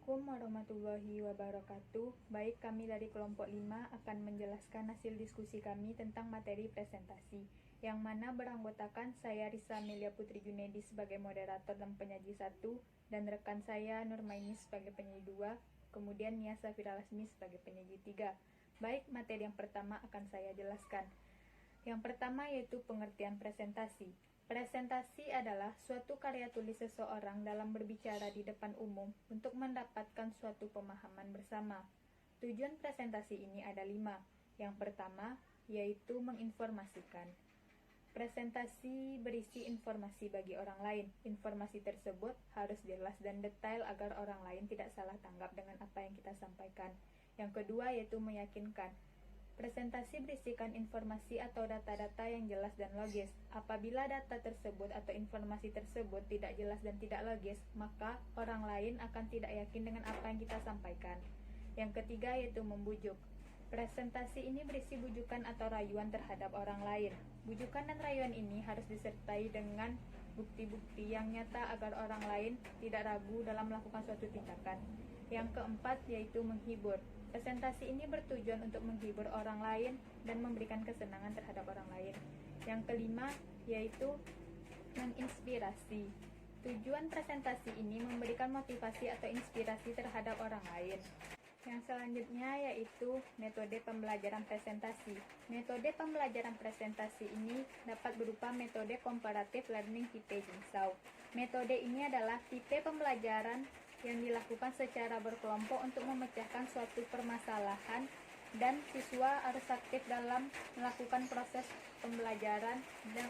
Assalamualaikum warahmatullahi wabarakatuh. Baik, kami dari kelompok 5 akan menjelaskan hasil diskusi kami tentang materi presentasi, yang mana beranggotakan saya Risa Amelia Putri Junedi sebagai moderator dan penyaji 1, dan rekan saya Nurmaini sebagai penyaji 2, kemudian Nia Safira Lasmi sebagai penyaji 3. Baik, materi yang pertama akan saya jelaskan. Yang pertama yaitu pengertian presentasi. Presentasi adalah suatu karya tulis seseorang dalam berbicara di depan umum untuk mendapatkan suatu pemahaman bersama. Tujuan presentasi ini ada 5. Yang pertama, yaitu menginformasikan. Presentasi berisi informasi bagi orang lain. Informasi tersebut harus jelas dan detail agar orang lain tidak salah tanggap dengan apa yang kita sampaikan. Yang kedua, yaitu meyakinkan. Presentasi berisikan informasi atau data-data yang jelas dan logis. Apabila data tersebut atau informasi tersebut tidak jelas dan tidak logis, maka orang lain akan tidak yakin dengan apa yang kita sampaikan. Yang ketiga yaitu membujuk. Presentasi ini berisi bujukan atau rayuan terhadap orang lain. Bujukan dan rayuan ini harus disertai dengan bukti-bukti yang nyata agar orang lain tidak ragu dalam melakukan suatu tindakan. Yang keempat yaitu menghibur. Presentasi ini bertujuan untuk menghibur orang lain dan memberikan kesenangan terhadap orang lain. Yang kelima yaitu menginspirasi. Tujuan presentasi ini memberikan motivasi atau inspirasi terhadap orang lain. Yang selanjutnya yaitu metode pembelajaran presentasi. Metode pembelajaran presentasi ini dapat berupa metode comparative learning tipe Jigsaw. Metode ini adalah tipe pembelajaran yang dilakukan secara berkelompok untuk memecahkan suatu permasalahan, dan siswa harus aktif dalam melakukan proses pembelajaran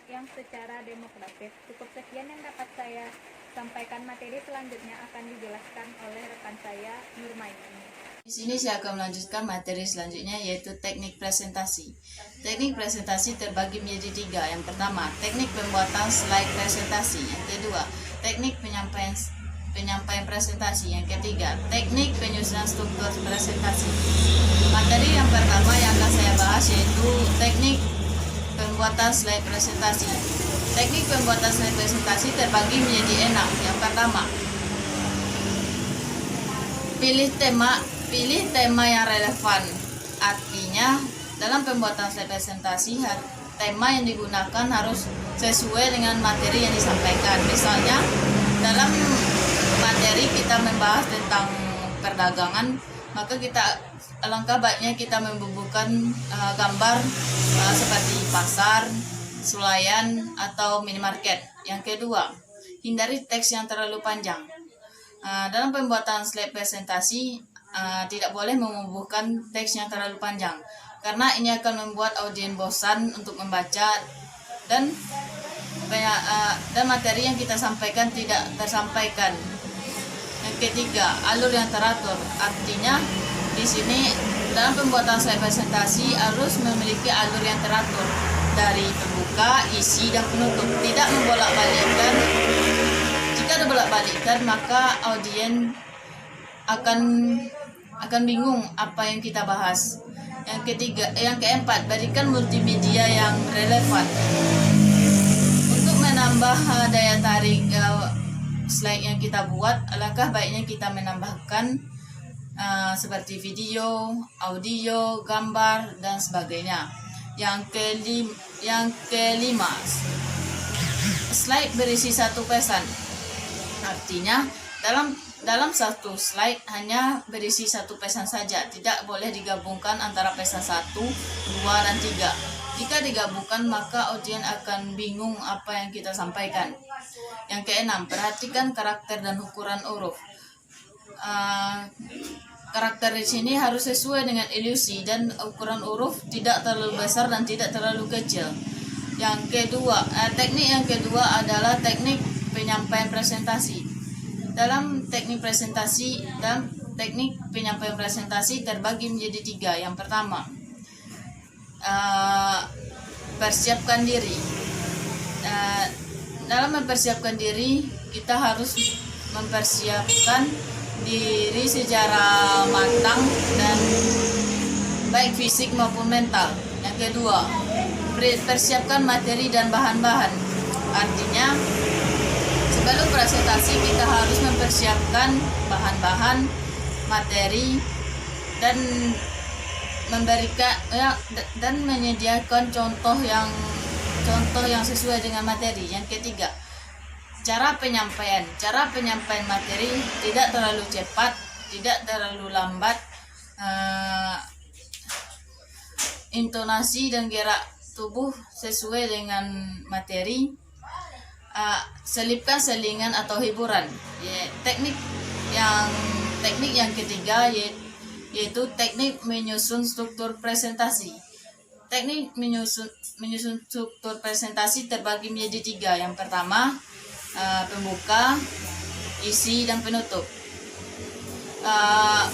yang secara demokratis. Cukup sekian yang dapat saya sampaikan. Materi selanjutnya akan dijelaskan oleh rekan saya Nurmaini. Di sini saya akan melanjutkan materi selanjutnya yaitu teknik presentasi. Teknik presentasi terbagi menjadi 3. Yang pertama, teknik pembuatan slide presentasi. Yang kedua, teknik penyampaian presentasi. Yang ketiga, teknik penyusunan struktur presentasi. Materi yang pertama yang akan saya bahas yaitu teknik pembuatan slide presentasi. Teknik pembuatan slide presentasi terbagi menjadi 6. Yang pertama, pilih tema yang relevan. Artinya, dalam pembuatan slide presentasi, tema yang digunakan harus sesuai dengan materi yang disampaikan. Misalnya, dalam materi kita membahas tentang perdagangan, maka alangkah baiknya kita membubuhkan gambar seperti pasar, sulayan, atau minimarket. Yang kedua, hindari teks yang terlalu panjang. Dalam pembuatan slide presentasi tidak boleh membubuhkan teks yang terlalu panjang, karena ini akan membuat audiens bosan untuk membaca dan materi yang kita sampaikan tidak tersampaikan. Yang ketiga, alur yang teratur. Artinya di sini dalam pembuatan slide presentasi harus memiliki alur yang teratur dari pembuka, isi, dan penutup. Tidak membolak-balikkan. Jika dibolak-balikkan, maka audiens akan bingung apa yang kita bahas. Yang keempat, berikan multimedia yang relevan. Untuk menambah daya tarik slide yang kita buat, alangkah baiknya kita menambahkan seperti video, audio, gambar, dan sebagainya. Yang kelima, slide berisi satu pesan. Artinya dalam satu slide hanya berisi satu pesan saja, tidak boleh digabungkan antara pesan 1, 2, dan 3. Jika digabungkan, maka audiens akan bingung apa yang kita sampaikan. Yang keenam, perhatikan karakter dan ukuran huruf. Karakter di sini harus sesuai dengan ilusi, dan ukuran huruf tidak terlalu besar dan tidak terlalu kecil. Yang kedua, teknik yang kedua adalah teknik penyampaian presentasi. Dalam teknik penyampaian presentasi terbagi menjadi 3. Yang pertama, persiapkan diri. Dalam mempersiapkan diri, kita harus mempersiapkan diri secara matang dan baik fisik maupun mental. Yang kedua, persiapkan materi dan bahan-bahan. Artinya, sebelum presentasi kita harus mempersiapkan bahan-bahan materi dan memberikan dan menyediakan contoh yang sesuai dengan materi. Yang ketiga, cara penyampaian materi tidak terlalu cepat, tidak terlalu lambat, intonasi dan gerak tubuh sesuai dengan materi, selipkan selingan atau hiburan. Teknik yang ketiga yaitu teknik menyusun struktur presentasi. Teknik menyusun struktur presentasi terbagi menjadi 3. Yang pertama, pembuka, isi, dan penutup.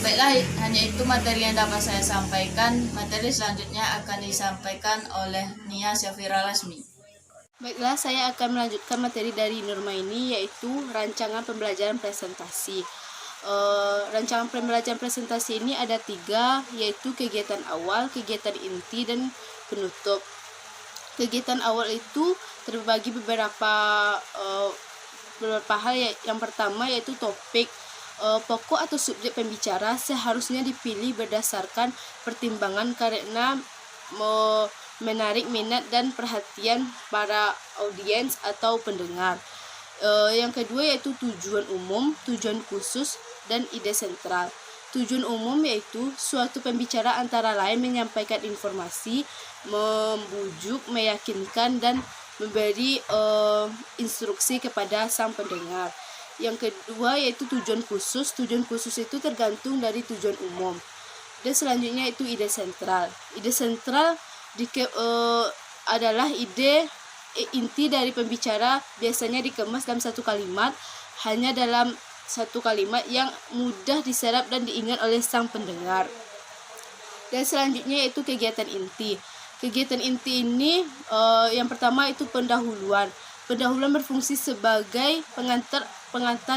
Baiklah, hanya itu materi yang dapat saya sampaikan. Materi selanjutnya akan disampaikan oleh Nia Syafira Lasmi. Baiklah, saya akan melanjutkan materi dari Nurma ini, yaitu rancangan pembelajaran presentasi. Rancangan pembelajaran presentasi ini ada 3, yaitu kegiatan awal, kegiatan inti, dan penutup. Kegiatan awal itu terbagi beberapa hal. Yang pertama yaitu topik. Pokok atau subjek pembicara seharusnya dipilih berdasarkan pertimbangan karena menarik minat dan perhatian para audiens atau pendengar. Yang kedua yaitu tujuan umum, tujuan khusus, dan ide sentral. Tujuan umum yaitu suatu pembicara antara lain menyampaikan informasi, membujuk, meyakinkan, dan memberi instruksi kepada sang pendengar. Yang kedua yaitu tujuan khusus. Tujuan khusus itu tergantung dari tujuan umum. Dan selanjutnya itu ide sentral. Ide sentral adalah ide inti dari pembicara, biasanya dikemas dalam satu kalimat, hanya dalam satu kalimat yang mudah diserap dan diingat oleh sang pendengar. Dan selanjutnya yaitu kegiatan inti. Kegiatan inti ini yang pertama itu pendahuluan. Pendahuluan berfungsi sebagai pengantar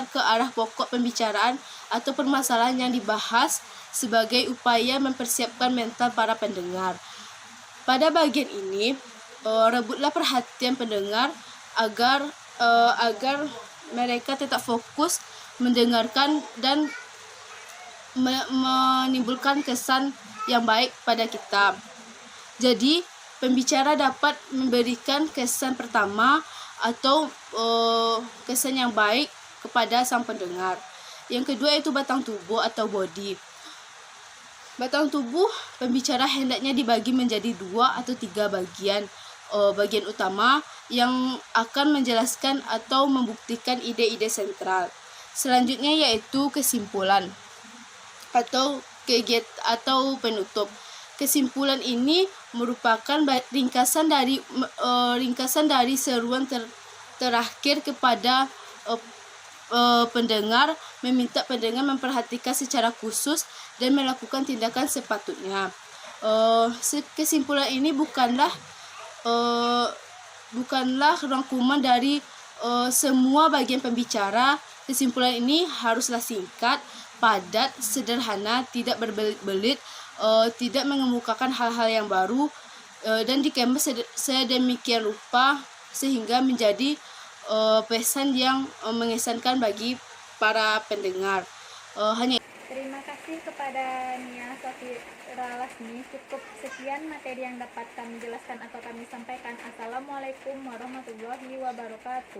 ke arah pokok pembicaraan atau permasalahan yang dibahas sebagai upaya mempersiapkan mental para pendengar. Pada bagian ini, rebutlah perhatian pendengar agar mereka tetap fokus mendengarkan dan menimbulkan kesan yang baik pada kita. Jadi, pembicara dapat memberikan kesan pertama atau kesan yang baik kepada sang pendengar. Yang kedua yaitu batang tubuh atau body. Batang tubuh pembicara hendaknya dibagi menjadi 2 atau 3 bagian. Bagian utama yang akan menjelaskan atau membuktikan ide-ide sentral. Selanjutnya yaitu kesimpulan atau penutup. Kesimpulan ini merupakan ringkasan dari seruan terakhir kepada pendengar, meminta pendengar memperhatikan secara khusus dan melakukan tindakan sepatutnya. Kesimpulan ini bukanlah rangkuman dari semua bagian pembicara. Kesimpulan ini haruslah singkat, padat, sederhana, tidak berbelit-belit, tidak mengemukakan hal-hal yang baru, dan dikemas sedemikian rupa sehingga menjadi pesan yang mengesankan bagi para pendengar. Terima kasih kepada Nia Syafira Lasmi. Cukup sekian materi yang dapat kami jelaskan atau kami sampaikan. Assalamualaikum warahmatullahi wabarakatuh.